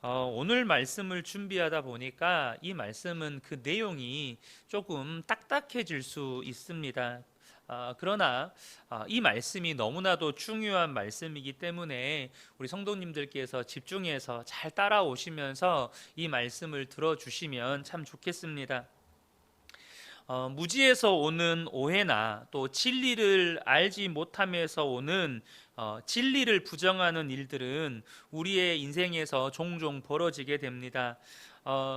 오늘 말씀을 준비하다 보니까 이 말씀은 그 내용이 조금 딱딱해질 수 있습니다. 그러나 이 말씀이 너무나도 중요한 말씀이기 때문에 우리 성도님들께서 집중해서 잘 따라오시면서 이 말씀을 들어주시면 참 좋겠습니다. 무지에서 오는 오해나 또 진리를 알지 못함에서 오는 진리를 부정하는 일들은 우리의 인생에서 종종 벌어지게 됩니다.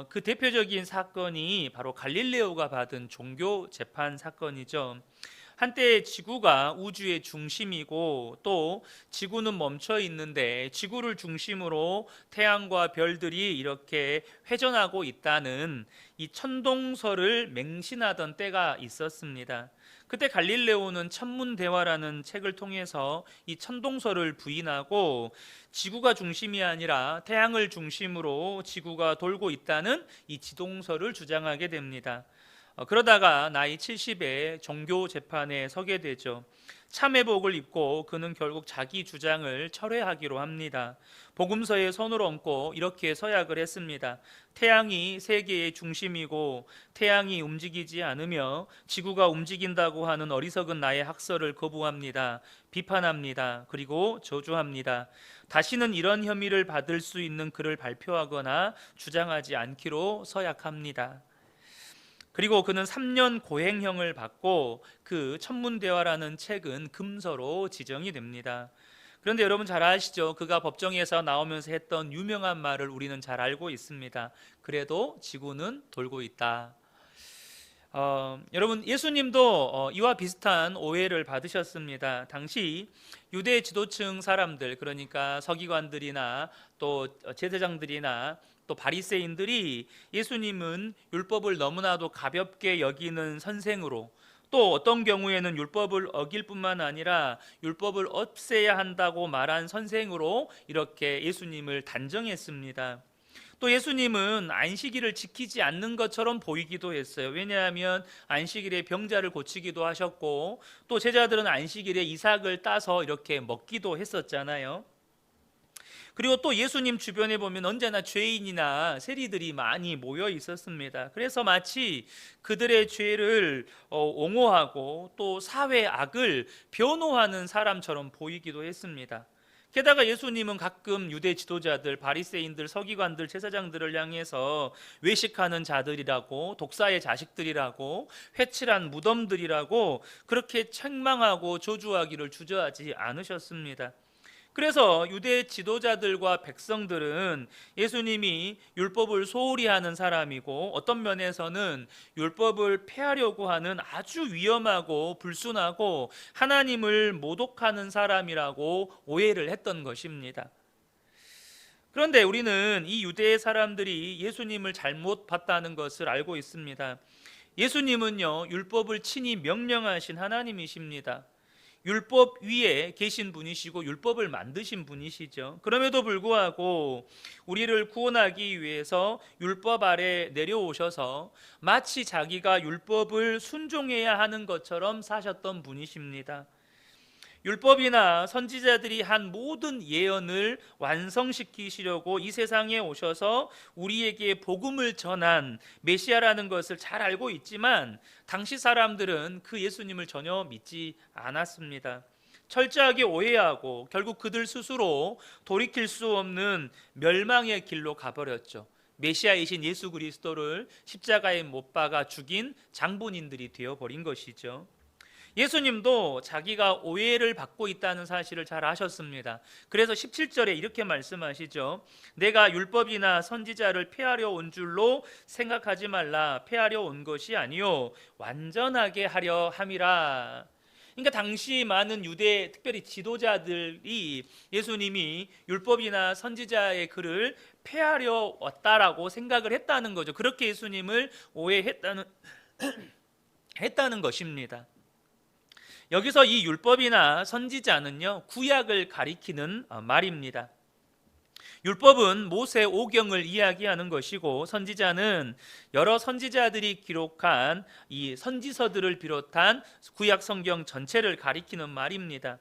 그 대표적인 사건이 바로 갈릴레오가 받은 종교 재판 사건이죠. 한때 지구가 우주의 중심이고 또 지구는 멈춰 있는데 지구를 중심으로 태양과 별들이 이렇게 회전하고 있다는 이 천동설을 맹신하던 때가 있었습니다. 그때 갈릴레오는 천문대화라는 책을 통해서 이 천동설을 부인하고 지구가 중심이 아니라 태양을 중심으로 지구가 돌고 있다는 이 지동설을 주장하게 됩니다. 그러다가 나이 70에 종교 재판에 서게 되죠. 참회복을 입고 그는 결국 자기 주장을 철회하기로 합니다. 복음서에 손을 얹고 이렇게 서약을 했습니다. 태양이 세계의 중심이고 태양이 움직이지 않으며 지구가 움직인다고 하는 어리석은 나의 학설을 거부합니다. 비판합니다. 그리고 저주합니다. 다시는 이런 혐의를 받을 수 있는 글을 발표하거나 주장하지 않기로 서약합니다. 그리고 그는 3년 고행형을 받고 그 천문대화라는 책은 금서로 지정이 됩니다. 그런데 여러분 잘 아시죠? 그가 법정에서 나오면서 했던 유명한 말을 우리는 잘 알고 있습니다. 그래도 지구는 돌고 있다. 여러분 예수님도 이와 비슷한 오해를 받으셨습니다. 당시 유대 지도층 사람들, 그러니까 서기관들이나 또 제사장들이나 또 바리새인들이 예수님은 율법을 너무나도 가볍게 여기는 선생으로, 또 어떤 경우에는 율법을 어길 뿐만 아니라 율법을 없애야 한다고 말한 선생으로 이렇게 예수님을 단정했습니다. 또 예수님은 안식일을 지키지 않는 것처럼 보이기도 했어요. 왜냐하면 안식일에 병자를 고치기도 하셨고 또 제자들은 안식일에 이삭을 따서 이렇게 먹기도 했었잖아요. 그리고 또 예수님 주변에 보면 언제나 죄인이나 세리들이 많이 모여 있었습니다. 그래서 마치 그들의 죄를 옹호하고 또 사회 악을 변호하는 사람처럼 보이기도 했습니다. 게다가 예수님은 가끔 유대 지도자들, 바리새인들, 서기관들, 제사장들을 향해서 외식하는 자들이라고, 독사의 자식들이라고, 회칠한 무덤들이라고 그렇게 책망하고 저주하기를 주저하지 않으셨습니다. 그래서 유대 지도자들과 백성들은 예수님이 율법을 소홀히 하는 사람이고 어떤 면에서는 율법을 폐하려고 하는 아주 위험하고 불순하고 하나님을 모독하는 사람이라고 오해를 했던 것입니다. 그런데 우리는 이 유대 사람들이 예수님을 잘못 봤다는 것을 알고 있습니다. 예수님은요, 율법을 친히 명령하신 하나님이십니다. 율법 위에 계신 분이시고 율법을 만드신 분이시죠. 그럼에도 불구하고 우리를 구원하기 위해서 율법 아래 내려오셔서 마치 자기가 율법을 순종해야 하는 것처럼 사셨던 분이십니다. 율법이나 선지자들이 한 모든 예언을 완성시키시려고 이 세상에 오셔서 우리에게 복음을 전한 메시아라는 것을 잘 알고 있지만 당시 사람들은 그 예수님을 전혀 믿지 않았습니다. 철저하게 오해하고 결국 그들 스스로 돌이킬 수 없는 멸망의 길로 가버렸죠. 메시아이신 예수 그리스도를 십자가에 못 박아 죽인 장본인들이 되어버린 것이죠. 예수님도 자기가 오해를 받고 있다는 사실을 잘 아셨습니다. 그래서 17절에 이렇게 말씀하시죠. 내가 율법이나 선지자를 폐하려 온 줄로 생각하지 말라. 폐하려 온 것이 아니요 완전하게 하려 함이라. 그러니까 당시 많은 유대 특별히 지도자들이 예수님이 율법이나 선지자의 글을 폐하려 왔다라고 생각을 했다는 거죠. 그렇게 예수님을 오해했다는 했다는 것입니다. 여기서 이 율법이나 선지자는요, 구약을 가리키는 말입니다. 율법은 모세 오경을 이야기하는 것이고 선지자는 여러 선지자들이 기록한 이 선지서들을 비롯한 구약 성경 전체를 가리키는 말입니다.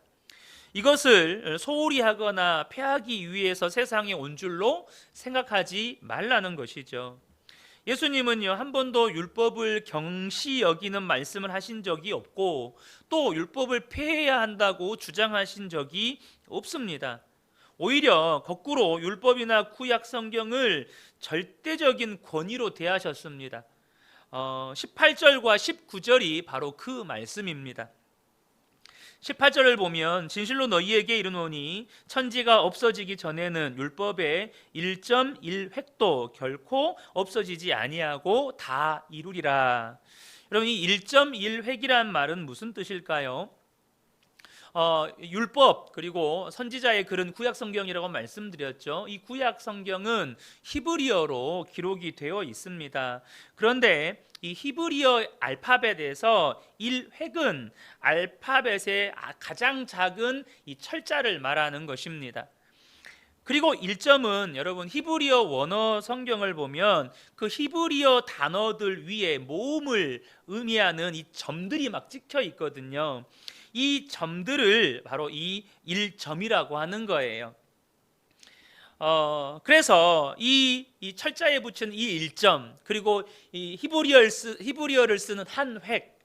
이것을 소홀히 하거나 패하기 위해서 세상에 온 줄로 생각하지 말라는 것이죠. 예수님은요, 한 번도 율법을 경시 여기는 말씀을 하신 적이 없고, 또 율법을 폐해야 한다고 주장하신 적이 없습니다. 오히려 거꾸로 율법이나 구약 성경을 절대적인 권위로 대하셨습니다. 18절과 19절이 바로 그 말씀입니다. 18절을 보면 진실로 너희에게 이르노니 천지가 없어지기 전에는 율법의 1.1획도 결코 없어지지 아니하고 다 이루리라. 여러분, 이 1.1획이란 말은 무슨 뜻일까요? 율법 그리고 선지자의 글은 구약 성경이라고 말씀드렸죠. 이 구약 성경은 히브리어로 기록이 되어 있습니다. 그런데 이 히브리어 알파벳에서 1획은 알파벳의 가장 작은 이 철자를 말하는 것입니다. 그리고 1점은 여러분 히브리어 원어 성경을 보면 그 히브리어 단어들 위에 모음을 의미하는 이 점들이 막 찍혀 있거든요. 이 점들을 바로 이 1점이라고 하는 거예요. 그래서 이 철자에 붙인 이 1점, 그리고 이 히브리어를 쓰는 한 획,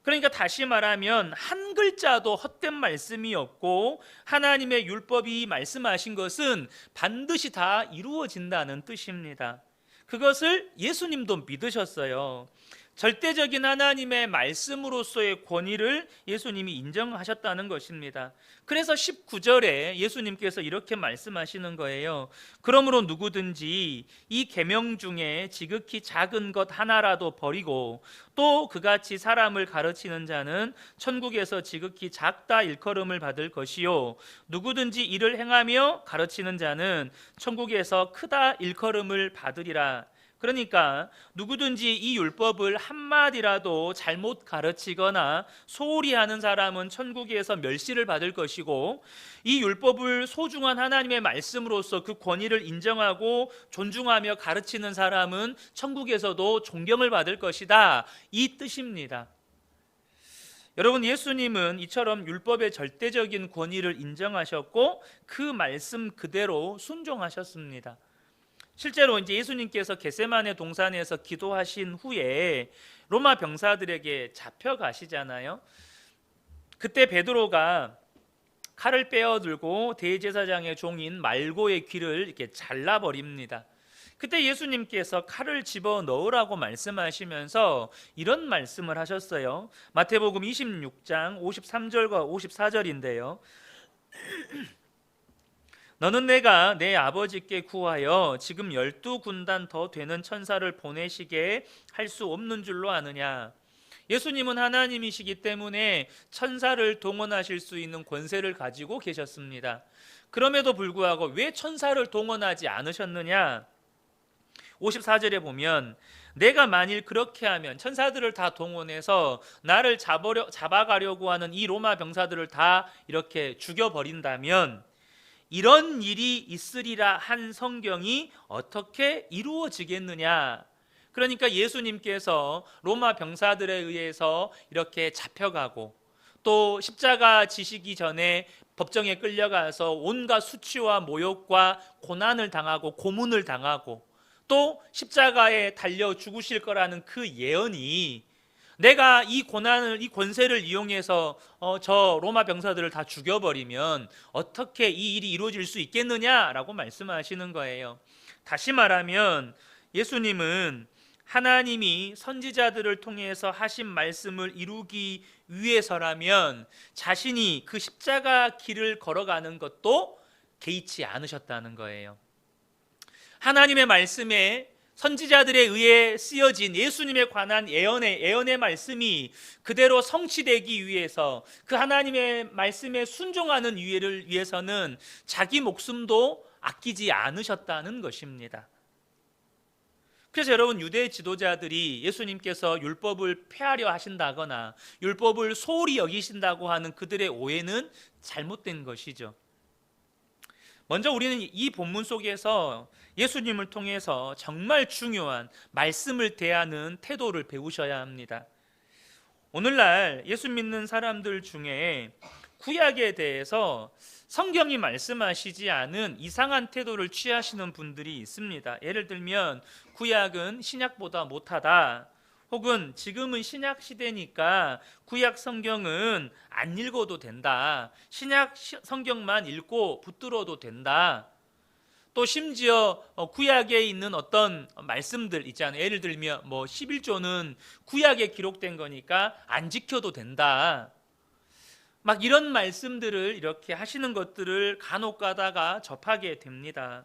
그러니까 다시 말하면 한 글자도 헛된 말씀이 없고 하나님의 율법이 말씀하신 것은 반드시 다 이루어진다는 뜻입니다. 그것을 예수님도 믿으셨어요. 절대적인 하나님의 말씀으로서의 권위를 예수님이 인정하셨다는 것입니다. 그래서 19절에 예수님께서 이렇게 말씀하시는 거예요. 그러므로 누구든지 이 계명 중에 지극히 작은 것 하나라도 버리고 또 그같이 사람을 가르치는 자는 천국에서 지극히 작다 일컬음을 받을 것이요 누구든지 이를 행하며 가르치는 자는 천국에서 크다 일컬음을 받으리라. 그러니까 누구든지 이 율법을 한마디라도 잘못 가르치거나 소홀히 하는 사람은 천국에서 멸시를 받을 것이고, 이 율법을 소중한 하나님의 말씀으로서 그 권위를 인정하고 존중하며 가르치는 사람은 천국에서도 존경을 받을 것이다, 이 뜻입니다. 여러분, 예수님은 이처럼 율법의 절대적인 권위를 인정하셨고 그 말씀 그대로 순종하셨습니다. 실제로 이제 예수님께서 겟세마네 동산에서 기도하신 후에 로마 병사들에게 잡혀가시잖아요. 그때 베드로가 칼을 빼어들고 대제사장의 종인 말고의 귀를 이렇게 잘라버립니다. 그때 예수님께서 칼을 집어 넣으라고 말씀하시면서 이런 말씀을 하셨어요. 마태복음 26장 53절과 54절인데요. 너는 내가 내 아버지께 구하여 지금 12군단 더 되는 천사를 보내시게 할 수 없는 줄로 아느냐. 예수님은 하나님이시기 때문에 천사를 동원하실 수 있는 권세를 가지고 계셨습니다. 그럼에도 불구하고 왜 천사를 동원하지 않으셨느냐? 54절에 보면 내가 만일 그렇게 하면 천사들을 다 동원해서 나를 잡아가려고 하는 이 로마 병사들을 다 이렇게 죽여버린다면 이런 일이 있으리라 한 성경이 어떻게 이루어지겠느냐. 그러니까 예수님께서 로마 병사들에 의해서 이렇게 잡혀가고 또 십자가 지시기 전에 법정에 끌려가서 온갖 수치와 모욕과 고난을 당하고 고문을 당하고 또 십자가에 달려 죽으실 거라는 그 예언이 내가 이 고난을, 이 권세를 이용해서 저 로마 병사들을 다 죽여버리면 어떻게 이 일이 이루어질 수 있겠느냐라고 말씀하시는 거예요. 다시 말하면 예수님은 하나님이 선지자들을 통해서 하신 말씀을 이루기 위해서라면 자신이 그 십자가 길을 걸어가는 것도 개의치 않으셨다는 거예요. 하나님의 말씀에 선지자들에 의해 쓰여진 예수님에 관한 예언의 말씀이 그대로 성취되기 위해서 그 하나님의 말씀에 순종하는 이유를 위해서는 자기 목숨도 아끼지 않으셨다는 것입니다. 그래서 여러분, 유대 지도자들이 예수님께서 율법을 폐하려 하신다거나 율법을 소홀히 여기신다고 하는 그들의 오해는 잘못된 것이죠. 먼저 우리는 이 본문 속에서 예수님을 통해서 정말 중요한 말씀을 대하는 태도를 배우셔야 합니다. 오늘날 예수 믿는 사람들 중에 구약에 대해서 성경이 말씀하시지 않은 이상한 태도를 취하시는 분들이 있습니다. 예를 들면 구약은 신약보다 못하다, 혹은 지금은 신약 시대니까 구약 성경은 안 읽어도 된다, 신약 성경만 읽고 붙들어도 된다. 또 심지어 구약에 있는 어떤 말씀들 있잖아요. 예를 들면 11조는 구약에 기록된 거니까 안 지켜도 된다, 막 이런 말씀들을 이렇게 하시는 것들을 간혹 가다가 접하게 됩니다.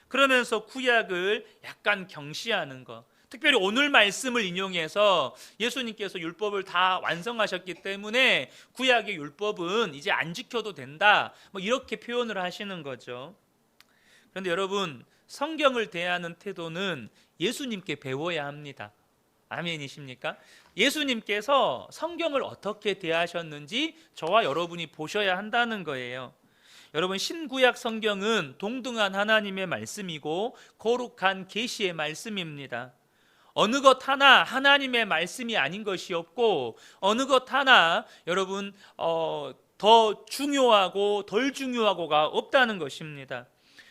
그러면서 구약을 약간 경시하는 것, 특별히 오늘 말씀을 인용해서 예수님께서 율법을 다 완성하셨기 때문에 구약의 율법은 이제 안 지켜도 된다, 이렇게 표현을 하시는 거죠. 그런데 여러분, 성경을 대하는 태도는 예수님께 배워야 합니다. 아멘이십니까? 예수님께서 성경을 어떻게 대하셨는지 저와 여러분이 보셔야 한다는 거예요. 여러분, 신구약 성경은 동등한 하나님의 말씀이고 거룩한 계시의 말씀입니다. 어느 것 하나 하나님의 말씀이 아닌 것이 없고, 어느 것 하나 여러분 더 중요하고 덜 중요하고가 없다는 것입니다.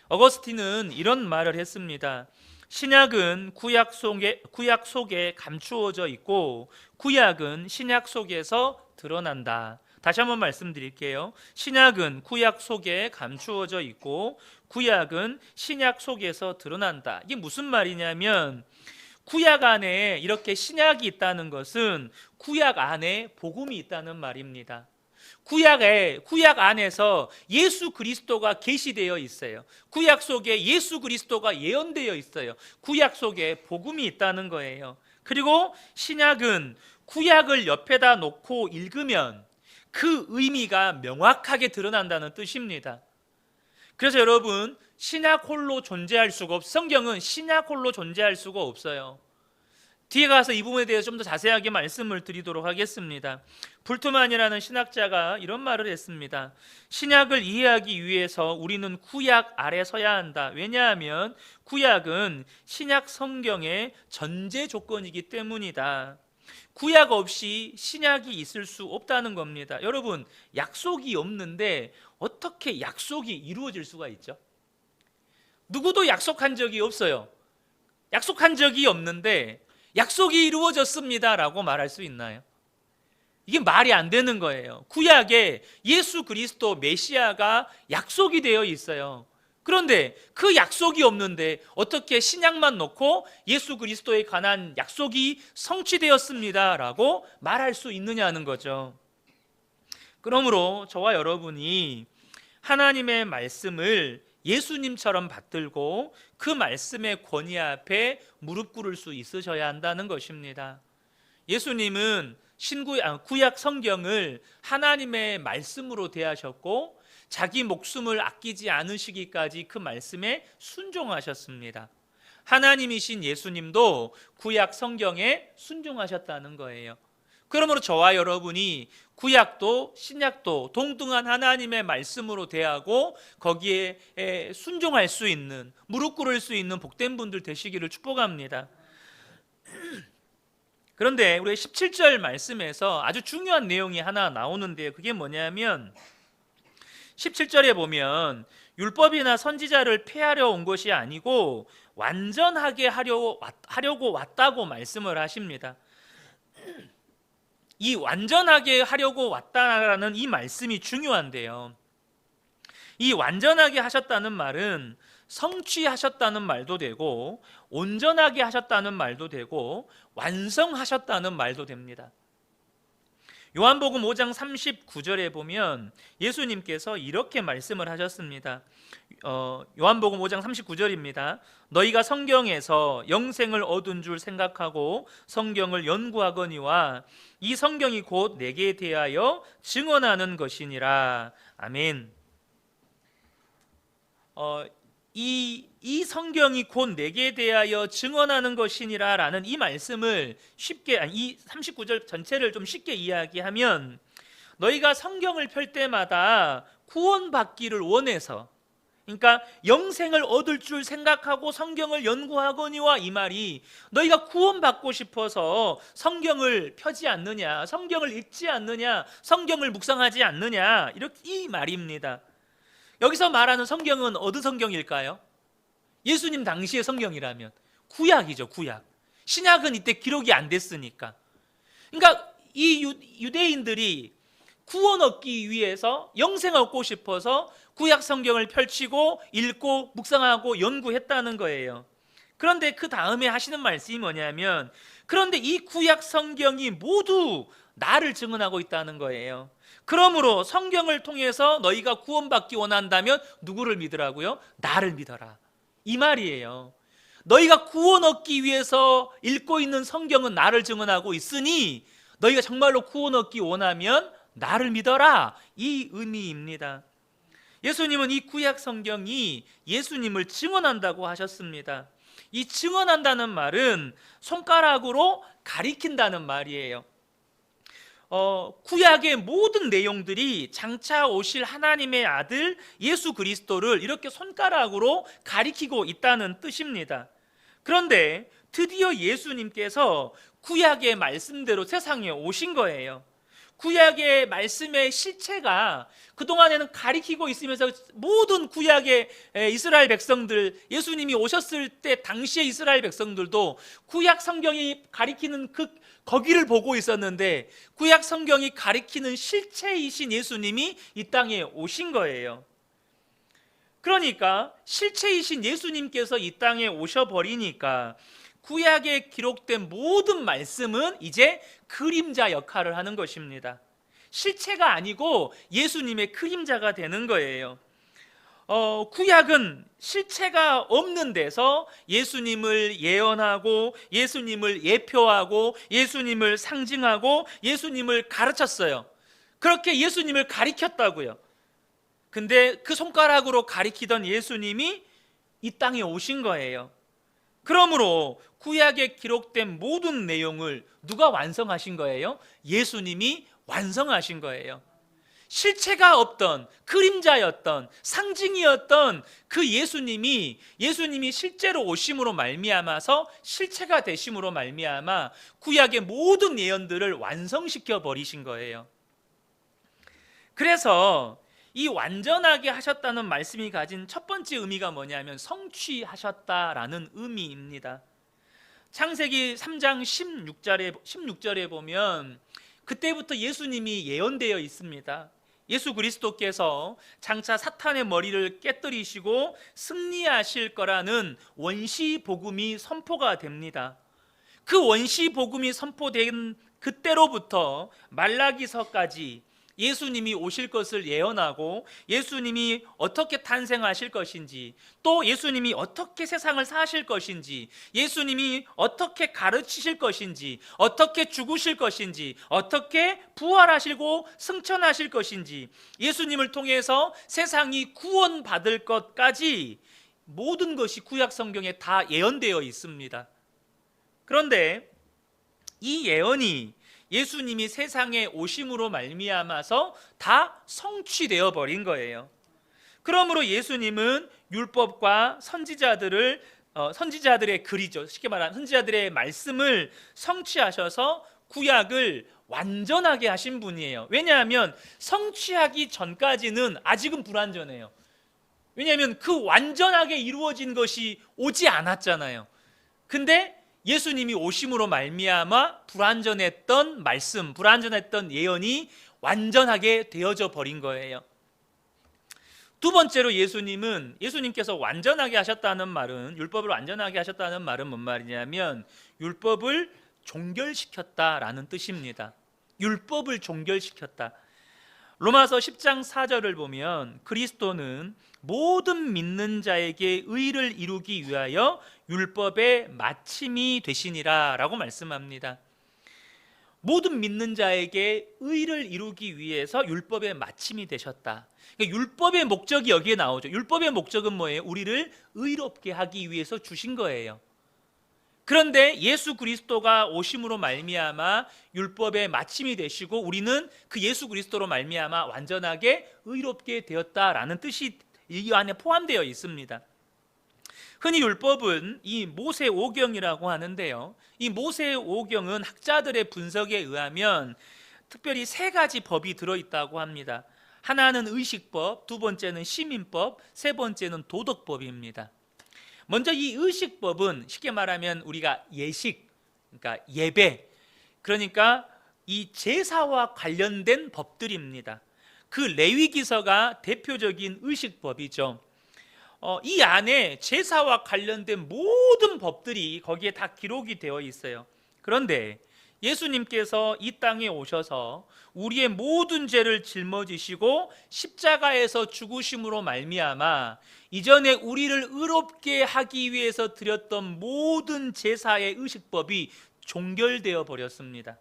어거스틴은 이런 말을 했습니다. 신약은 구약 속에 감추어져 있고 구약은 신약 속에서 드러난다. 다시 한번 말씀드릴게요. 신약은 구약 속에 감추어져 있고 구약은 신약 속에서 드러난다. 이게 무슨 말이냐면, 구약 안에 이렇게 신약이 있다는 것은 구약 안에 복음이 있다는 말입니다. 구약 안에서 예수 그리스도가 계시되어 있어요. 구약 속에 예수 그리스도가 예언되어 있어요. 구약 속에 복음이 있다는 거예요. 그리고 신약은 구약을 옆에다 놓고 읽으면 그 의미가 명확하게 드러난다는 뜻입니다. 그래서 여러분, 신약 홀로 존재할 수가 성경은 신약 홀로 존재할 수가 없어요. 뒤에 가서 이 부분에 대해서 좀 더 자세하게 말씀을 드리도록 하겠습니다. 불트만이라는 신학자가 이런 말을 했습니다. 신약을 이해하기 위해서 우리는 구약 아래 서야 한다. 왜냐하면 구약은 신약 성경의 전제 조건이기 때문이다. 구약 없이 신약이 있을 수 없다는 겁니다. 여러분, 약속이 없는데 어떻게 약속이 이루어질 수가 있죠? 누구도 약속한 적이 없어요. 약속한 적이 없는데 약속이 이루어졌습니다라고 말할 수 있나요? 이게 말이 안 되는 거예요. 구약에 예수 그리스도 메시아가 약속이 되어 있어요. 그런데 그 약속이 없는데 어떻게 신약만 놓고 예수 그리스도에 관한 약속이 성취되었습니다라고 말할 수 있느냐는 거죠. 그러므로 저와 여러분이 하나님의 말씀을 예수님처럼 받들고 그 말씀의 권위 앞에 무릎 꿇을 수 있으셔야 한다는 것입니다. 예수님은 구약 성경을 하나님의 말씀으로 대하셨고 자기 목숨을 아끼지 않으시기까지 그 말씀에 순종하셨습니다. 하나님이신 예수님도 구약 성경에 순종하셨다는 거예요. 그러므로 저와 여러분이 구약도 신약도 동등한 하나님의 말씀으로 대하고 거기에 순종할 수 있는, 무릎 꿇을 수 있는 복된 분들 되시기를 축복합니다. 그런데 우리 17절 말씀에서 아주 중요한 내용이 하나 나오는데요. 그게 뭐냐면 17절에 보면 율법이나 선지자를 폐하려 온 것이 아니고 완전하게 하려고 왔다고 말씀을 하십니다. 이 완전하게 하려고 왔다라는 이 말씀이 중요한데요. 이 완전하게 하셨다는 말은 성취하셨다는 말도 되고 온전하게 하셨다는 말도 되고 완성하셨다는 말도 됩니다. 요한복음 5장 39절에 보면 예수님께서 이렇게 말씀을 하셨습니다. 요한복음 5장 39절입니다. 너희가 성경에서 영생을 얻은 줄 생각하고 성경을 연구하거니와 이 성경이 곧 내게 대하여 증언하는 것이니라. 아멘. 이 성경이 곧 내게 대하여 증언하는 것이니라 라는 이 말씀을 쉽게, 이 39절 전체를 좀 쉽게 이야기하면, 너희가 성경을 펼 때마다 구원받기를 원해서 그러니까 영생을 얻을 줄 생각하고 성경을 연구하거니와, 이 말이 너희가 구원받고 싶어서 성경을 펴지 않느냐, 성경을 읽지 않느냐, 성경을 묵상하지 않느냐, 이렇게 이 말입니다. 여기서 말하는 성경은 어느 성경일까요? 예수님 당시의 성경이라면 구약이죠, 구약. 신약은 이때 기록이 안 됐으니까. 그러니까 이 유대인들이 구원 얻기 위해서, 영생 얻고 싶어서 구약 성경을 펼치고 읽고 묵상하고 연구했다는 거예요. 그런데 그 다음에 하시는 말씀이 뭐냐면, 그런데 이 구약 성경이 모두 나를 증언하고 있다는 거예요. 그러므로 성경을 통해서 너희가 구원받기 원한다면 누구를 믿으라고요? 나를 믿어라, 이 말이에요. 너희가 구원 얻기 위해서 읽고 있는 성경은 나를 증언하고 있으니 너희가 정말로 구원 얻기 원하면 나를 믿어라, 이 의미입니다. 예수님은 이 구약 성경이 예수님을 증언한다고 하셨습니다. 이 증언한다는 말은 손가락으로 가리킨다는 말이에요. 구약의 모든 내용들이 장차 오실 하나님의 아들 예수 그리스도를 이렇게 손가락으로 가리키고 있다는 뜻입니다. 그런데 드디어 예수님께서 구약의 말씀대로 세상에 오신 거예요. 구약의 말씀의 실체가 그동안에는 가리키고 있으면서 모든 구약의 이스라엘 백성들, 예수님이 오셨을 때 당시의 이스라엘 백성들도 구약 성경이 가리키는 거기를 보고 있었는데, 구약 성경이 가리키는 실체이신 예수님이 이 땅에 오신 거예요. 그러니까 실체이신 예수님께서 이 땅에 오셔버리니까 구약에 기록된 모든 말씀은 이제 그림자 역할을 하는 것입니다. 실체가 아니고 예수님의 그림자가 되는 거예요. 구약은 실체가 없는 데서 예수님을 예언하고 예수님을 예표하고 예수님을 상징하고 예수님을 가르쳤어요. 그렇게 예수님을 가리켰다고요. 근데 그 손가락으로 가리키던 예수님이 이 땅에 오신 거예요. 그러므로 구약에 기록된 모든 내용을 누가 완성하신 거예요? 예수님이 완성하신 거예요. 실체가 없던, 그림자였던, 상징이었던 그 예수님이 실제로 오심으로 말미암아서 실체가 되심으로 말미암아 구약의 모든 예언들을 완성시켜 버리신 거예요. 그래서 이 완전하게 하셨다는 말씀이 가진 첫 번째 의미가 뭐냐면 성취하셨다라는 의미입니다. 창세기 3장 16절에 보면 그때부터 예수님이 예언되어 있습니다. 예수 그리스도께서 장차 사탄의 머리를 깨뜨리시고 승리하실 거라는 원시 복음이 선포가 됩니다. 그 원시 복음이 선포된 그때로부터 말라기서까지 예수님이 오실 것을 예언하고 예수님이 어떻게 탄생하실 것인지, 또 예수님이 어떻게 세상을 사실 것인지, 예수님이 어떻게 가르치실 것인지, 어떻게 죽으실 것인지, 어떻게 부활하시고 승천하실 것인지, 예수님을 통해서 세상이 구원받을 것까지 모든 것이 구약 성경에 다 예언되어 있습니다. 그런데 이 예언이 예수님이 세상에 오심으로 말미암아서 다 성취되어 버린 거예요. 그러므로 예수님은 율법과 선지자들의 글이죠, 쉽게 말하면 선지자들의 말씀을 성취하셔서 구약을 완전하게 하신 분이에요. 왜냐하면 성취하기 전까지는 아직은 불완전해요. 왜냐하면 그 완전하게 이루어진 것이 오지 않았잖아요. 근데 예수님이 오심으로 말미암아 불완전했던 말씀, 불완전했던 예언이 완전하게 되어져 버린 거예요. 두 번째로 예수님께서 완전하게 하셨다는 말은, 율법을 완전하게 하셨다는 말은 뭔 말이냐면 율법을 종결시켰다라는 뜻입니다. 율법을 종결시켰다. 로마서 10장 4절을 보면 그리스도는 모든 믿는 자에게 의를 이루기 위하여 율법의 마침이 되시니라 라고 말씀합니다. 모든 믿는 자에게 의를 이루기 위해서 율법의 마침이 되셨다. 그러니까 율법의 목적이 여기에 나오죠. 율법의 목적은 뭐예요? 우리를 의롭게 하기 위해서 주신 거예요. 그런데 예수 그리스도가 오심으로 말미암아 율법의 마침이 되시고 우리는 그 예수 그리스도로 말미암아 완전하게 의롭게 되었다라는 뜻이 이 안에 포함되어 있습니다. 흔히 율법은 이 모세오경이라고 하는데요, 이 모세오경은 학자들의 분석에 의하면 특별히 세 가지 법이 들어있다고 합니다. 하나는 의식법, 두 번째는 시민법, 세 번째는 도덕법입니다. 먼저 이 의식법은 쉽게 말하면 우리가 예식, 그러니까 예배, 그러니까 이 제사와 관련된 법들입니다. 그 레위기서가 대표적인 의식법이죠. 이 안에 제사와 관련된 모든 법들이 거기에 다 기록이 되어 있어요. 그런데 예수님께서 이 땅에 오셔서 우리의 모든 죄를 짊어지시고 십자가에서 죽으심으로 말미암아 이전에 우리를 의롭게 하기 위해서 드렸던 모든 제사의 의식법이 종결되어 버렸습니다.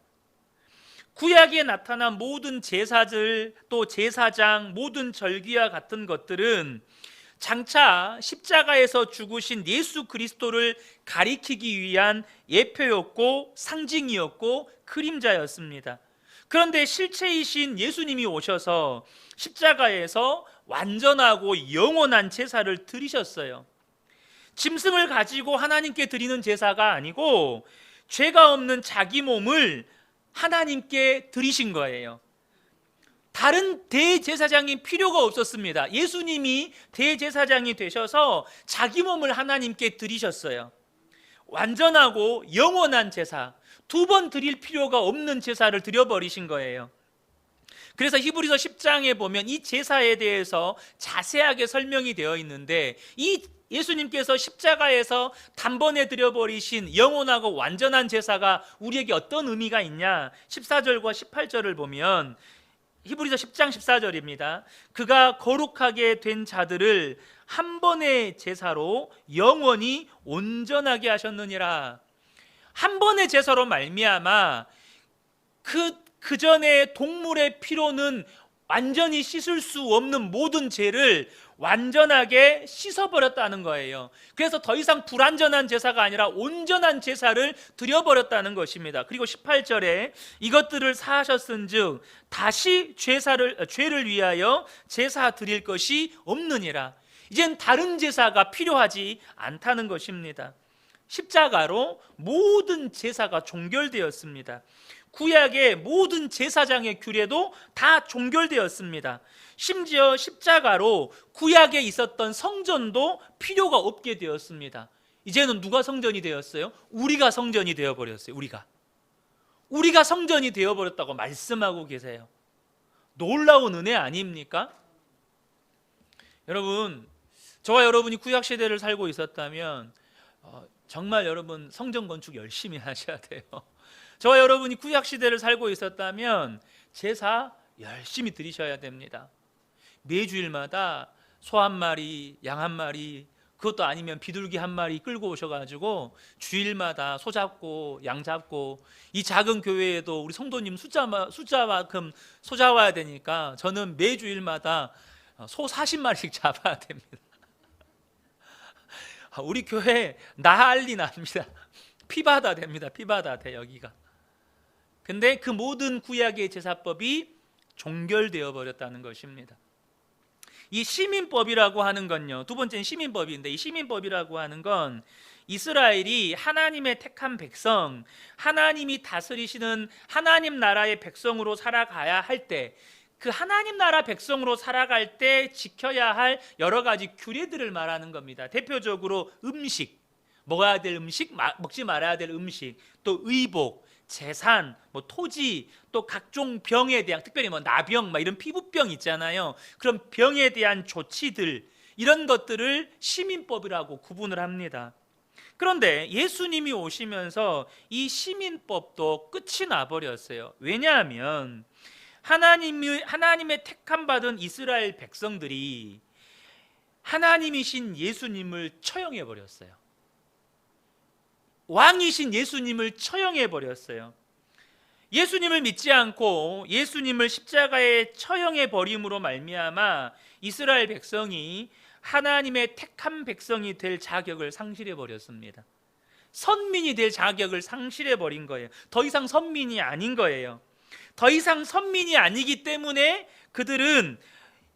구약에 나타난 모든 제사들, 또 제사장, 모든 절기와 같은 것들은 장차 십자가에서 죽으신 예수 그리스도를 가리키기 위한 예표였고 상징이었고 그림자였습니다. 그런데 실체이신 예수님이 오셔서 십자가에서 완전하고 영원한 제사를 드리셨어요. 짐승을 가지고 하나님께 드리는 제사가 아니고 죄가 없는 자기 몸을 하나님께 드리신 거예요. 다른 대제사장이 필요가 없었습니다. 예수님이 대제사장이 되셔서 자기 몸을 하나님께 드리셨어요. 완전하고 영원한 제사, 두 번 드릴 필요가 없는 제사를 드려버리신 거예요. 그래서 히브리서 10장에 보면 이 제사에 대해서 자세하게 설명이 되어 있는데, 이 예수님께서 십자가에서 단번에 드려버리신 영원하고 완전한 제사가 우리에게 어떤 의미가 있냐, 14절과 18절을 보면 히브리서 10장 14절입니다. 그가 거룩하게 된 자들을 한 번의 제사로 영원히 온전하게 하셨느니라. 한 번의 제사로 말미암아 그 전에 동물의 피로는 완전히 씻을 수 없는 모든 죄를 완전하게 씻어버렸다는 거예요. 그래서 더 이상 불완전한 제사가 아니라 온전한 제사를 드려버렸다는 것입니다. 그리고 18절에 이것들을 사하셨은즉 다시 죄를 위하여 제사 드릴 것이 없느니라. 이젠 다른 제사가 필요하지 않다는 것입니다. 십자가로 모든 제사가 종결되었습니다. 구약의 모든 제사장의 규례도 다 종결되었습니다. 심지어 십자가로 구약에 있었던 성전도 필요가 없게 되었습니다. 이제는 누가 성전이 되었어요? 우리가 성전이 되어버렸어요. 우리가 성전이 되어버렸다고 말씀하고 계세요. 놀라운 은혜 아닙니까? 여러분, 저와 여러분이 구약시대를 살고 있었다면 정말 여러분 성전 건축 열심히 하셔야 돼요. 저와 여러분이 구약시대를 살고 있었다면 제사 열심히 드리셔야 됩니다. 매주일마다 소 한 마리, 양 한 마리, 그것도 아니면 비둘기 한 마리 끌고 오셔가지고 주일마다 소 잡고 양 잡고, 이 작은 교회에도 우리 성도님 숫자만큼 소 잡아야 되니까 저는 매주일마다 소 40마리씩 잡아야 됩니다. 우리 교회 난리 납니다. 피바다 됩니다. 피바다 돼 여기가. 근데 그 모든 구약의 제사법이 종결되어 버렸다는 것입니다. 이 시민법이라고 하는 건요, 두 번째는 시민법인데, 이 시민법이라고 하는 건 이스라엘이 하나님의 택한 백성, 하나님이 다스리시는 하나님 나라의 백성으로 살아가야 할 때, 그 하나님 나라 백성으로 살아갈 때 지켜야 할 여러 가지 규례들을 말하는 겁니다. 대표적으로 음식, 먹어야 될 음식, 먹지 말아야 될 음식, 또 의복, 재산, 토지, 또 각종 병에 대한, 특별히 나병, 이런 피부병 있잖아요. 그런 병에 대한 조치들, 이런 것들을 시민법이라고 구분을 합니다. 그런데 예수님이 오시면서 이 시민법도 끝이 나버렸어요. 왜냐하면 하나님의 택함 받은 이스라엘 백성들이 하나님이신 예수님을 처형해 버렸어요. 왕이신 예수님을 처형해 버렸어요. 예수님을 믿지 않고 예수님을 십자가에 처형해 버림으로 말미암아 이스라엘 백성이 하나님의 택한 백성이 될 자격을 상실해 버렸습니다. 선민이 될 자격을 상실해 버린 거예요. 더 이상 선민이 아닌 거예요. 더 이상 선민이 아니기 때문에 그들은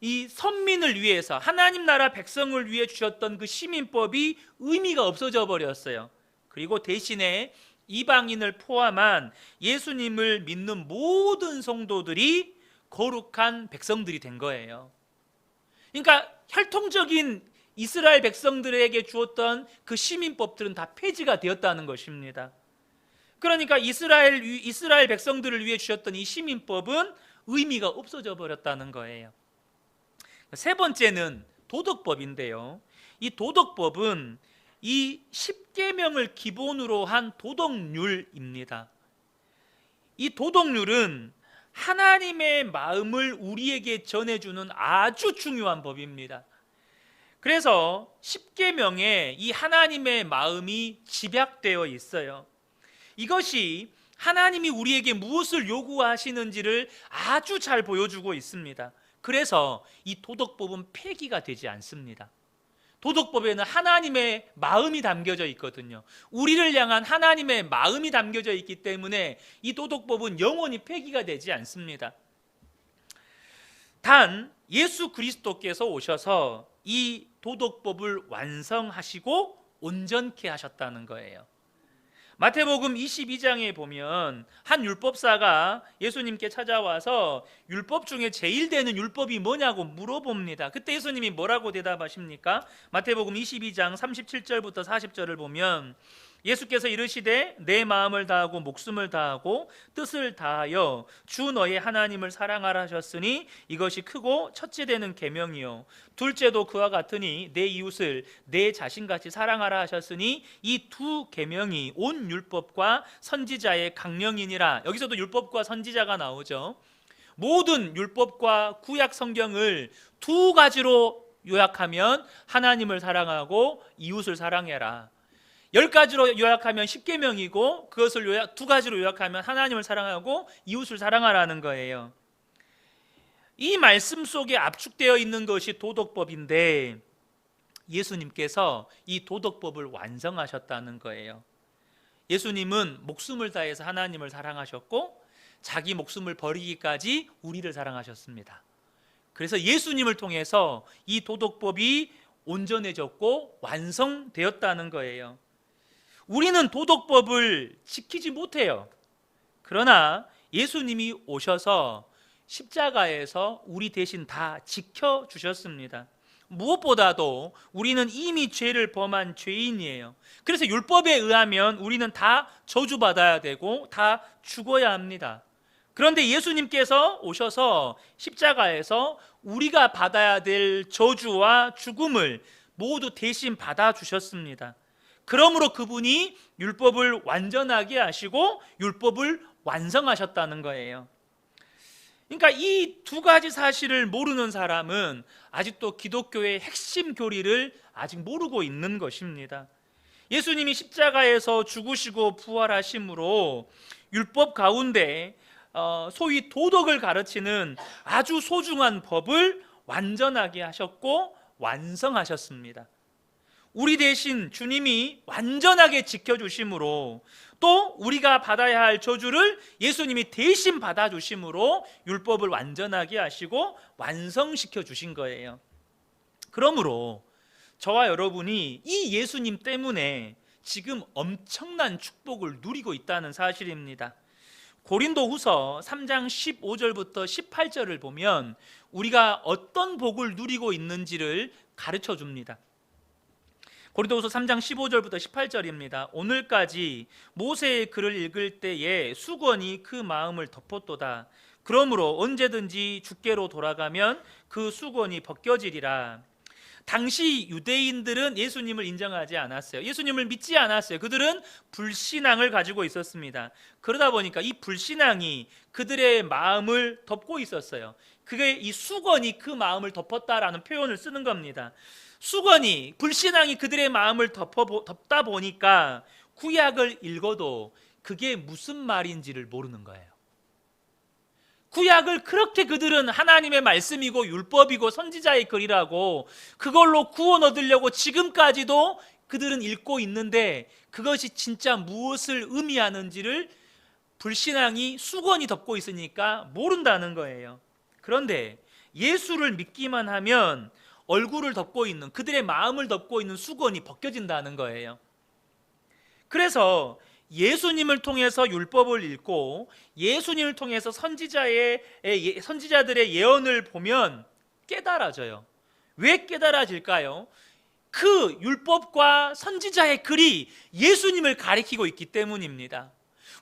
이 선민을 위해서 하나님 나라 백성을 위해 주셨던 그 시민법이 의미가 없어져 버렸어요. 그리고 대신에 이방인을 포함한 예수님을 믿는 모든 성도들이 거룩한 백성들이 된 거예요. 그러니까 혈통적인 이스라엘 백성들에게 주었던 그 시민법들은 다 폐지가 되었다는 것입니다. 그러니까 이스라엘 백성들을 위해 주셨던 이 시민법은 의미가 없어져 버렸다는 거예요. 세 번째는 도덕법인데요. 이 도덕법은 이 10계명을 기본으로 한 도덕률입니다. 이 도덕률은 하나님의 마음을 우리에게 전해주는 아주 중요한 법입니다. 그래서 10계명에 이 하나님의 마음이 집약되어 있어요. 이것이 하나님이 우리에게 무엇을 요구하시는지를 아주 잘 보여주고 있습니다. 그래서 이 도덕법은 폐기가 되지 않습니다. 도덕법에는 하나님의 마음이 담겨져 있거든요. 우리를 향한 하나님의 마음이 담겨져 있기 때문에 이 도덕법은 영원히 폐기가 되지 않습니다. 단 예수 그리스도께서 오셔서 이 도덕법을 완성하시고 온전케 하셨다는 거예요. 마태복음 22장에 보면 한 율법사가 예수님께 찾아와서 율법 중에 제일 되는 율법이 뭐냐고 물어봅니다. 그때 예수님이 뭐라고 대답하십니까? 마태복음 22장 37절부터 40절을 보면 예수께서 이르시되 내 마음을 다하고 목숨을 다하고 뜻을 다하여 주 너의 하나님을 사랑하라 하셨으니 이것이 크고 첫째 되는 계명이요 둘째도 그와 같으니 내 이웃을 내 자신같이 사랑하라 하셨으니 이 두 계명이 온 율법과 선지자의 강령이니라. 여기서도 율법과 선지자가 나오죠. 모든 율법과 구약 성경을 두 가지로 요약하면 하나님을 사랑하고 이웃을 사랑해라. 10가지로 요약하면 10계명이고 그것을 두 가지로 요약하면 하나님을 사랑하고 이웃을 사랑하라는 거예요. 이 말씀 속에 압축되어 있는 것이 도덕법인데 예수님께서 이 도덕법을 완성하셨다는 거예요. 예수님은 목숨을 다해서 하나님을 사랑하셨고 자기 목숨을 버리기까지 우리를 사랑하셨습니다. 그래서 예수님을 통해서 이 도덕법이 온전해졌고 완성되었다는 거예요. 우리는 도덕법을 지키지 못해요. 그러나 예수님이 오셔서 십자가에서 우리 대신 다 지켜주셨습니다. 무엇보다도 우리는 이미 죄를 범한 죄인이에요. 그래서 율법에 의하면 우리는 다 저주받아야 되고 다 죽어야 합니다. 그런데 예수님께서 오셔서 십자가에서 우리가 받아야 될 저주와 죽음을 모두 대신 받아주셨습니다. 그러므로 그분이 율법을 완전하게 하시고 율법을 완성하셨다는 거예요. 그러니까 이 두 가지 사실을 모르는 사람은 아직도 기독교의 핵심 교리를 아직 모르고 있는 것입니다. 예수님이 십자가에서 죽으시고 부활하심으로 율법 가운데 소위 도덕을 가르치는 아주 소중한 법을 완전하게 하셨고 완성하셨습니다. 우리 대신 주님이 완전하게 지켜주심으로 또 우리가 받아야 할 저주를 예수님이 대신 받아주심으로 율법을 완전하게 하시고 완성시켜 주신 거예요. 그러므로 저와 여러분이 이 예수님 때문에 지금 엄청난 축복을 누리고 있다는 사실입니다. 고린도후서 3장 15절부터 18절을 보면 우리가 어떤 복을 누리고 있는지를 가르쳐 줍니다. 고린도후서 3장 15절부터 18절입니다. 오늘까지 모세의 글을 읽을 때에 수건이 그 마음을 덮었도다. 그러므로 언제든지 주께로 돌아가면 그 수건이 벗겨지리라. 당시 유대인들은 예수님을 인정하지 않았어요. 예수님을 믿지 않았어요. 그들은 불신앙을 가지고 있었습니다. 그러다 보니까 이 불신앙이 그들의 마음을 덮고 있었어요. 그게 이 수건이 그 마음을 덮었다라는 표현을 쓰는 겁니다. 수건이, 불신앙이 그들의 마음을 덮다 보니까 구약을 읽어도 그게 무슨 말인지를 모르는 거예요. 구약을 그렇게 그들은 하나님의 말씀이고 율법이고 선지자의 글이라고 그걸로 구원 얻으려고 지금까지도 그들은 읽고 있는데 그것이 진짜 무엇을 의미하는지를 불신앙이 수건이 덮고 있으니까 모른다는 거예요. 그런데 예수를 믿기만 하면 얼굴을 덮고 있는, 그들의 마음을 덮고 있는 수건이 벗겨진다는 거예요. 그래서 예수님을 통해서 율법을 읽고 예수님을 통해서 선지자들의 예언을 보면 깨달아져요. 왜 깨달아질까요? 그 율법과 선지자의 글이 예수님을 가리키고 있기 때문입니다.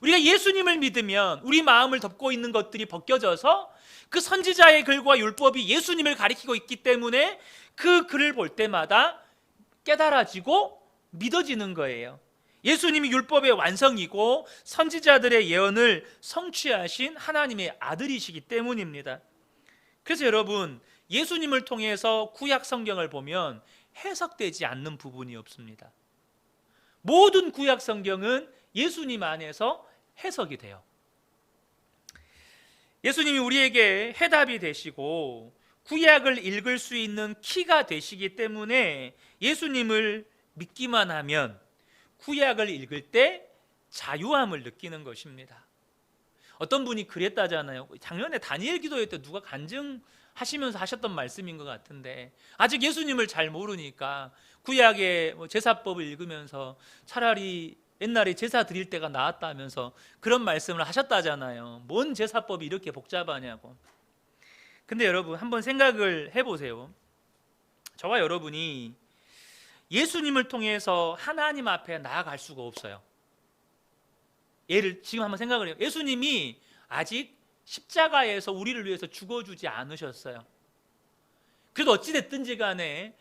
우리가 예수님을 믿으면 우리 마음을 덮고 있는 것들이 벗겨져서 그 선지자의 글과 율법이 예수님을 가리키고 있기 때문에 그 글을 볼 때마다 깨달아지고 믿어지는 거예요. 예수님이 율법의 완성이고 선지자들의 예언을 성취하신 하나님의 아들이시기 때문입니다. 그래서 여러분, 예수님을 통해서 구약 성경을 보면 해석되지 않는 부분이 없습니다. 모든 구약 성경은 예수님 안에서 해석이 돼요. 예수님이 우리에게 해답이 되시고 구약을 읽을 수 있는 키가 되시기 때문에 예수님을 믿기만 하면 구약을 읽을 때 자유함을 느끼는 것입니다. 어떤 분이 그랬다잖아요. 작년에 다니엘 기도회 때 누가 간증하시면서 하셨던 말씀인 것 같은데, 아직 예수님을 잘 모르니까 구약의 제사법을 읽으면서 차라리 옛날에 제사 드릴 때가 나았다면서 그런 말씀을 하셨다잖아요. 뭔 제사법이 이렇게 복잡하냐고. 근데 여러분, 한번 생각을 해보세요. 저와 여러분이 예수님을 통해서 하나님 앞에 나아갈 수가 없어요. 지금 한번 생각을 해요. 예수님이 아직 십자가에서 우리를 위해서 죽어주지 않으셨어요. 그래도 어찌됐든지 간에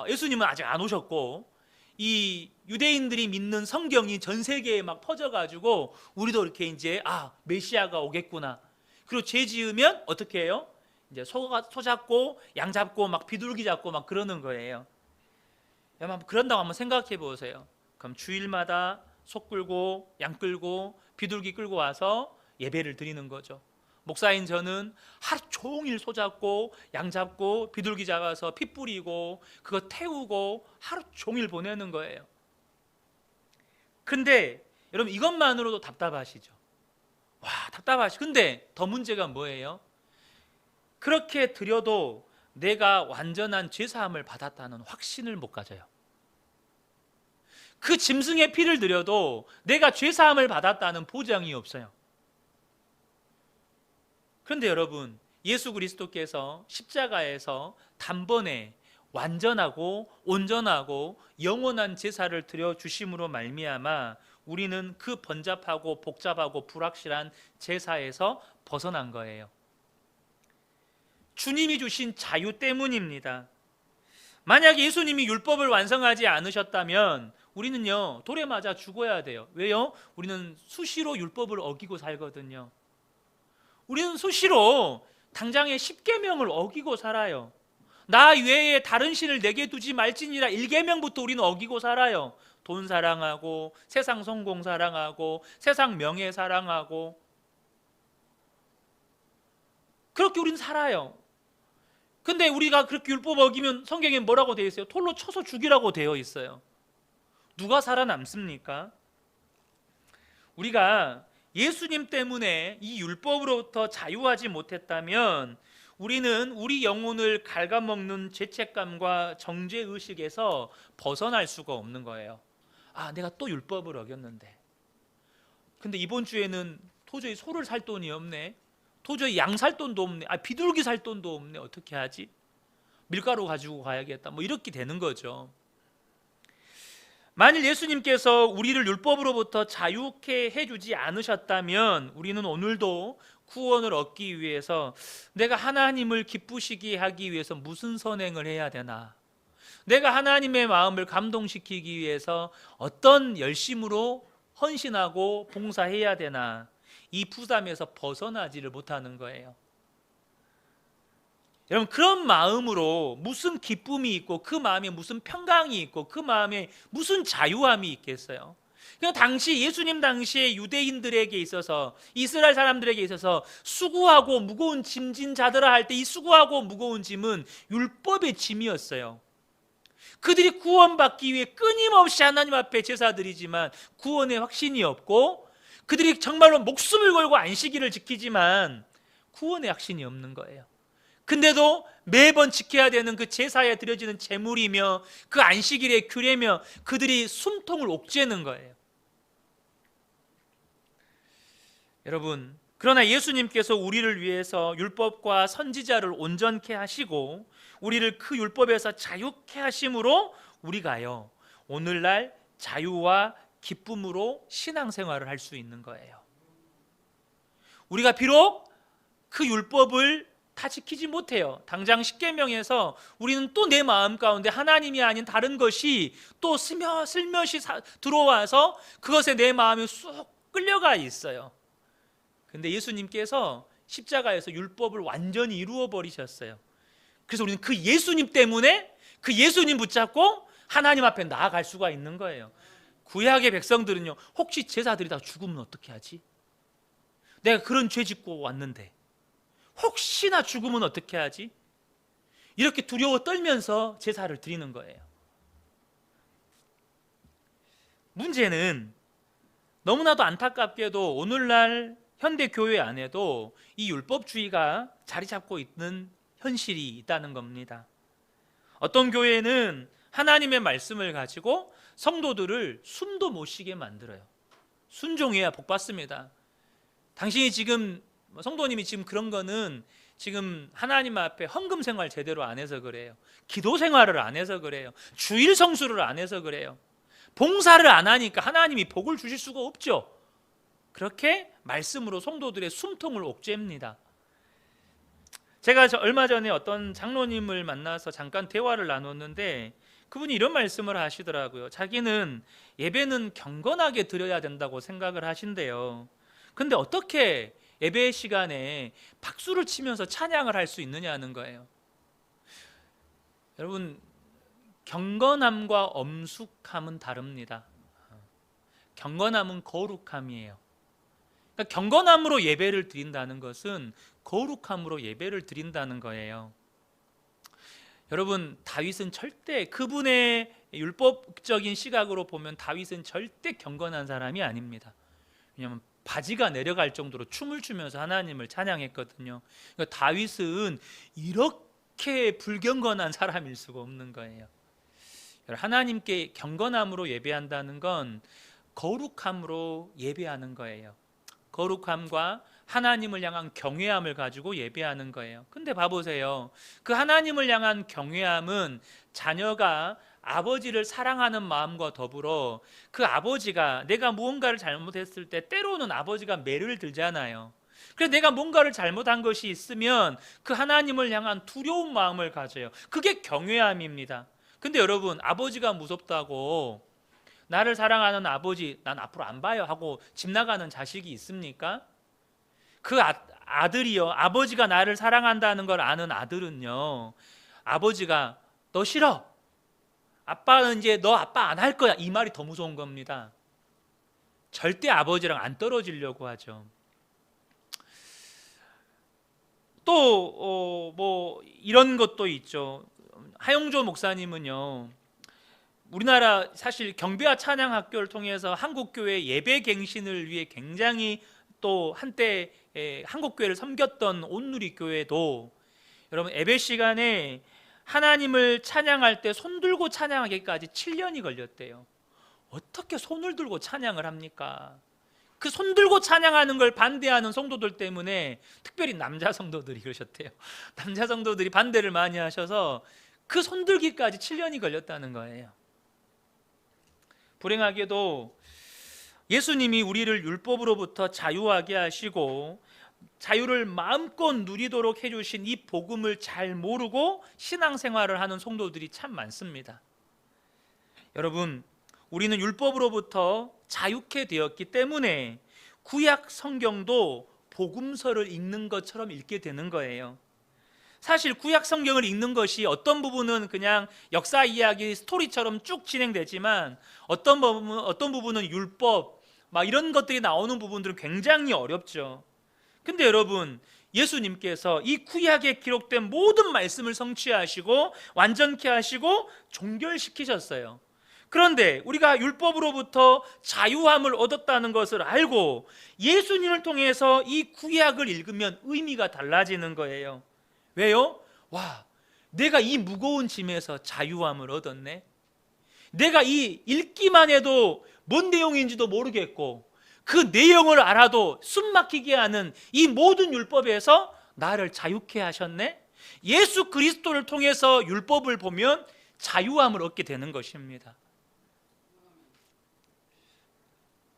예수님은 아직 안 오셨고, 이 유대인들이 믿는 성경이 전 세계에 막 퍼져가지고 우리도 이렇게 이제 메시아가 오겠구나. 그리고 죄 지으면 어떻게 해요? 이제 소 잡고 양 잡고 막 비둘기 잡고 막 그러는 거예요. 여러분, 그런다고 한번 생각해 보세요. 그럼 주일마다 소 끌고 양 끌고 비둘기 끌고 와서 예배를 드리는 거죠. 목사인 저는 하루 종일 소 잡고 양 잡고 비둘기 잡아서 피 뿌리고 그거 태우고 하루 종일 보내는 거예요. 근데 여러분, 이것만으로도 답답하시죠? 답답하시죠? 근데 더 문제가 뭐예요? 그렇게 드려도 내가 완전한 죄사함을 받았다는 확신을 못 가져요. 그 짐승의 피를 드려도 내가 죄사함을 받았다는 보장이 없어요. 그런데 여러분, 예수 그리스도께서 십자가에서 단번에 완전하고 온전하고 영원한 제사를 드려 주심으로 말미암아 우리는 그 번잡하고 복잡하고 불확실한 제사에서 벗어난 거예요. 주님이 주신 자유 때문입니다. 만약 예수님이 율법을 완성하지 않으셨다면 우리는요, 돌에 맞아 죽어야 돼요. 왜요? 우리는 수시로 율법을 어기고 살거든요. 우리는 수시로 당장의 10계명을 어기고 살아요. 나 외에 다른 신을 내게 두지 말지니라 1계명부터 우리는 어기고 살아요. 돈 사랑하고 세상 성공 사랑하고 세상 명예 사랑하고 그렇게 우리는 살아요. 근데 우리가 그렇게 율법 어기면 성경에 뭐라고 되어 있어요? 돌로 쳐서 죽이라고 되어 있어요. 누가 살아남습니까? 우리가 예수님 때문에 이 율법으로부터 자유하지 못했다면 우리는 우리 영혼을 갉아먹는 죄책감과 정죄의식에서 벗어날 수가 없는 거예요. 내가 또 율법을 어겼는데, 근데 이번 주에는 도저히 소를 살 돈이 없네, 도저히 양 살 돈도 없네, 비둘기 살 돈도 없네, 어떻게 하지? 밀가루 가지고 가야겠다, 이렇게 되는 거죠. 만일 예수님께서 우리를 율법으로부터 자유케 해주지 않으셨다면 우리는 오늘도 구원을 얻기 위해서 내가 하나님을 기쁘시게 하기 위해서 무슨 선행을 해야 되나, 내가 하나님의 마음을 감동시키기 위해서 어떤 열심으로 헌신하고 봉사해야 되나, 이 부담에서 벗어나지를 못하는 거예요. 여러분, 그런 마음으로 무슨 기쁨이 있고 그 마음에 무슨 평강이 있고 그 마음에 무슨 자유함이 있겠어요? 그냥 당시 예수님 당시에 유대인들에게 있어서, 이스라엘 사람들에게 있어서 수고하고 무거운 짐진 자들아 할 때 이 수고하고 무거운 짐은 율법의 짐이었어요. 그들이 구원받기 위해 끊임없이 하나님 앞에 제사드리지만 구원의 확신이 없고, 그들이 정말로 목숨을 걸고 안식일을 지키지만 구원의 확신이 없는 거예요. 근데도 매번 지켜야 되는 그 제사에 드려지는 제물이며 그 안식일의 규례며 그들이 숨통을 옥죄는 거예요. 여러분, 그러나 예수님께서 우리를 위해서 율법과 선지자를 온전케 하시고 우리를 그 율법에서 자유케 하심으로 우리가요 오늘날 자유와 기쁨으로 신앙생활을 할 수 있는 거예요. 우리가 비록 그 율법을 다 지키지 못해요. 당장 십계명에서 우리는 또 내 마음 가운데 하나님이 아닌 다른 것이 또 슬며시 들어와서 그것에 내 마음이 쑥 끌려가 있어요. 근데 예수님께서 십자가에서 율법을 완전히 이루어 버리셨어요. 그래서 우리는 그 예수님 때문에 그 예수님 붙잡고 하나님 앞에 나아갈 수가 있는 거예요. 구약의 백성들은요, 혹시 제사들이 다 죽으면 어떻게 하지? 내가 그런 죄 짓고 왔는데 혹시나 죽으면 어떻게 하지? 이렇게 두려워 떨면서 제사를 드리는 거예요. 문제는 너무나도 안타깝게도 오늘날 현대 교회 안에도 이 율법주의가 자리 잡고 있는 현실이 있다는 겁니다. 어떤 교회는 하나님의 말씀을 가지고 성도들을 숨도 못 쉬게 만들어요. 순종해야 복 받습니다. 당신이 지금 성도님이 지금 그런 거는 지금 하나님 앞에 헌금 생활 제대로 안 해서 그래요. 기도 생활을 안 해서 그래요. 주일 성수를 안 해서 그래요. 봉사를 안 하니까 하나님이 복을 주실 수가 없죠. 그렇게 말씀으로 성도들의 숨통을 옥죄입니다. 제가 얼마 전에 어떤 장로님을 만나서 잠깐 대화를 나눴는데 그분이 이런 말씀을 하시더라고요. 자기는 예배는 경건하게 드려야 된다고 생각을 하신대요. 근데 어떻게 예배 시간에 박수를 치면서 찬양을 할 수 있느냐는 거예요. 여러분, 경건함과 엄숙함은 다릅니다. 경건함은 거룩함이에요. 그러니까 경건함으로 예배를 드린다는 것은 거룩함으로 예배를 드린다는 거예요. 여러분, 다윗은 절대 그분의 율법적인 시각으로 보면 다윗은 절대 경건한 사람이 아닙니다. 왜냐하면 바지가 내려갈 정도로 춤을 추면서 하나님을 찬양했거든요. 그러니까 다윗은 이렇게 불경건한 사람일 수가 없는 거예요. 하나님께 경건함으로 예배한다는 건 거룩함으로 예배하는 거예요. 거룩함과 하나님을 향한 경외함을 가지고 예배하는 거예요. 근데 봐보세요. 그 하나님을 향한 경외함은 자녀가 아버지를 사랑하는 마음과 더불어 그 아버지가 내가 무언가를 잘못했을 때 때로는 아버지가 매를 들잖아요. 그래서 내가 뭔가를 잘못한 것이 있으면 그 하나님을 향한 두려운 마음을 가져요. 그게 경외함입니다. 근데 여러분, 아버지가 무섭다고 나를 사랑하는 아버지 난 앞으로 안 봐요 하고 집 나가는 자식이 있습니까? 그 아들이요, 아버지가 나를 사랑한다는 걸 아는 아들은요, 아버지가 너 싫어, 아빠는 이제 너 아빠 안 할 거야, 이 말이 더 무서운 겁니다. 절대 아버지랑 안 떨어지려고 하죠. 또 뭐 이런 것도 있죠. 하용조 목사님은요, 우리나라 사실 경배와 찬양학교를 통해서 한국교회 예배갱신을 위해 굉장히 또 한때 한국교회를 섬겼던 온누리교회도 여러분 예배 시간에 하나님을 찬양할 때 손 들고 찬양하기까지 7년이 걸렸대요. 어떻게 손을 들고 찬양을 합니까? 그 손 들고 찬양하는 걸 반대하는 성도들 때문에 특별히 남자 성도들이 그러셨대요. 남자 성도들이 반대를 많이 하셔서 그 손 들기까지 7년이 걸렸다는 거예요. 불행하게도 예수님이 우리를 율법으로부터 자유하게 하시고 자유를 마음껏 누리도록 해주신 이 복음을 잘 모르고 신앙생활을 하는 성도들이 참 많습니다. 여러분, 우리는 율법으로부터 자유케 되었기 때문에 구약 성경도 복음서를 읽는 것처럼 읽게 되는 거예요. 사실 구약 성경을 읽는 것이 어떤 부분은 그냥 역사 이야기 스토리처럼 쭉 진행되지만 어떤 부분은 율법 막 이런 것들이 나오는 부분들은 굉장히 어렵죠. 근데 여러분, 예수님께서 이 구약에 기록된 모든 말씀을 성취하시고 완전케 하시고 종결시키셨어요. 그런데 우리가 율법으로부터 자유함을 얻었다는 것을 알고 예수님을 통해서 이 구약을 읽으면 의미가 달라지는 거예요. 왜요? 와, 내가 이 무거운 짐에서 자유함을 얻었네. 내가 이 읽기만 해도 뭔 내용인지도 모르겠고 그 내용을 알아도 숨 막히게 하는 이 모든 율법에서 나를 자유케 하셨네. 예수 그리스도를 통해서 율법을 보면 자유함을 얻게 되는 것입니다.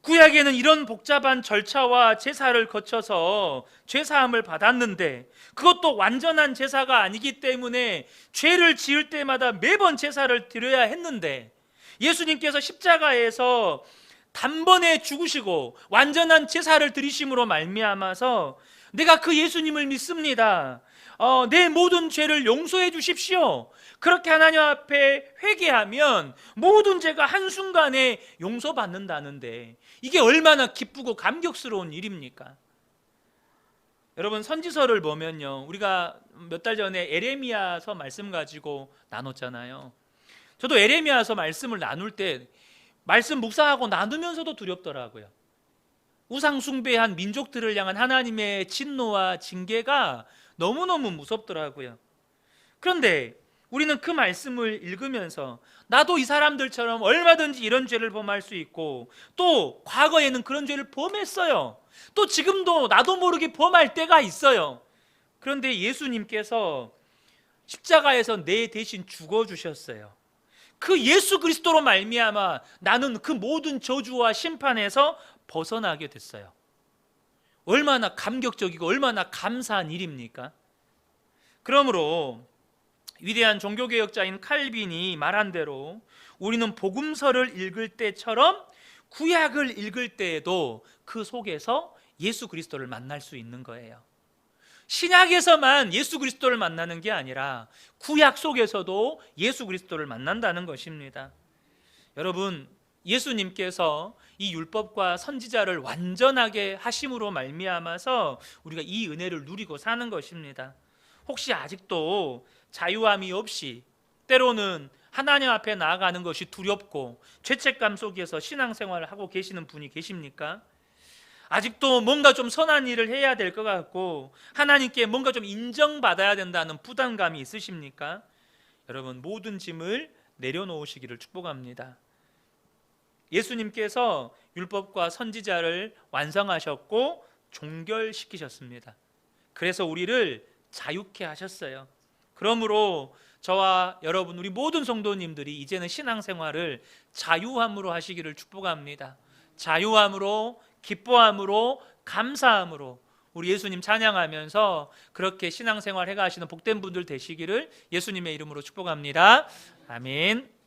구약에는 이런 복잡한 절차와 제사를 거쳐서 죄사함을 받았는데 그것도 완전한 제사가 아니기 때문에 죄를 지을 때마다 매번 제사를 드려야 했는데 예수님께서 십자가에서 단번에 죽으시고 완전한 제사를 드리심으로 말미암아서 내가 그 예수님을 믿습니다. 내 모든 죄를 용서해 주십시오. 그렇게 하나님 앞에 회개하면 모든 죄가 한순간에 용서받는다는데 이게 얼마나 기쁘고 감격스러운 일입니까? 여러분, 선지서를 보면요, 우리가 몇 달 전에 에레미야서 말씀 가지고 나눴잖아요. 저도 에레미야서 말씀을 나눌 때 말씀 묵상하고 나누면서도 두렵더라고요. 우상 숭배한 민족들을 향한 하나님의 진노와 징계가 너무너무 무섭더라고요. 그런데 우리는 그 말씀을 읽으면서 나도 이 사람들처럼 얼마든지 이런 죄를 범할 수 있고 또 과거에는 그런 죄를 범했어요. 또 지금도 나도 모르게 범할 때가 있어요. 그런데 예수님께서 십자가에서 내 대신 죽어주셨어요. 그 예수 그리스도로 말미암아 나는 그 모든 저주와 심판에서 벗어나게 됐어요. 얼마나 감격적이고 얼마나 감사한 일입니까? 그러므로 위대한 종교개혁자인 칼빈이 말한 대로 우리는 복음서를 읽을 때처럼 구약을 읽을 때에도 그 속에서 예수 그리스도를 만날 수 있는 거예요. 신약에서만 예수 그리스도를 만나는 게 아니라 구약 속에서도 예수 그리스도를 만난다는 것입니다. 여러분, 예수님께서 이 율법과 선지자를 완전하게 하심으로 말미암아서 우리가 이 은혜를 누리고 사는 것입니다. 혹시 아직도 자유함이 없이 때로는 하나님 앞에 나아가는 것이 두렵고 죄책감 속에서 신앙생활을 하고 계시는 분이 계십니까? 아직도 뭔가 좀 선한 일을 해야 될 것 같고 하나님께 뭔가 좀 인정받아야 된다는 부담감이 있으십니까? 여러분, 모든 짐을 내려놓으시기를 축복합니다. 예수님께서 율법과 선지자를 완성하셨고 종결시키셨습니다. 그래서 우리를 자유케 하셨어요. 그러므로 저와 여러분, 우리 모든 성도님들이 이제는 신앙생활을 자유함으로 하시기를 축복합니다. 자유함으로, 기뻐함으로, 감사함으로 우리 예수님 찬양하면서 그렇게 신앙생활 해가시는 복된 분들 되시기를 예수님의 이름으로 축복합니다. 아멘.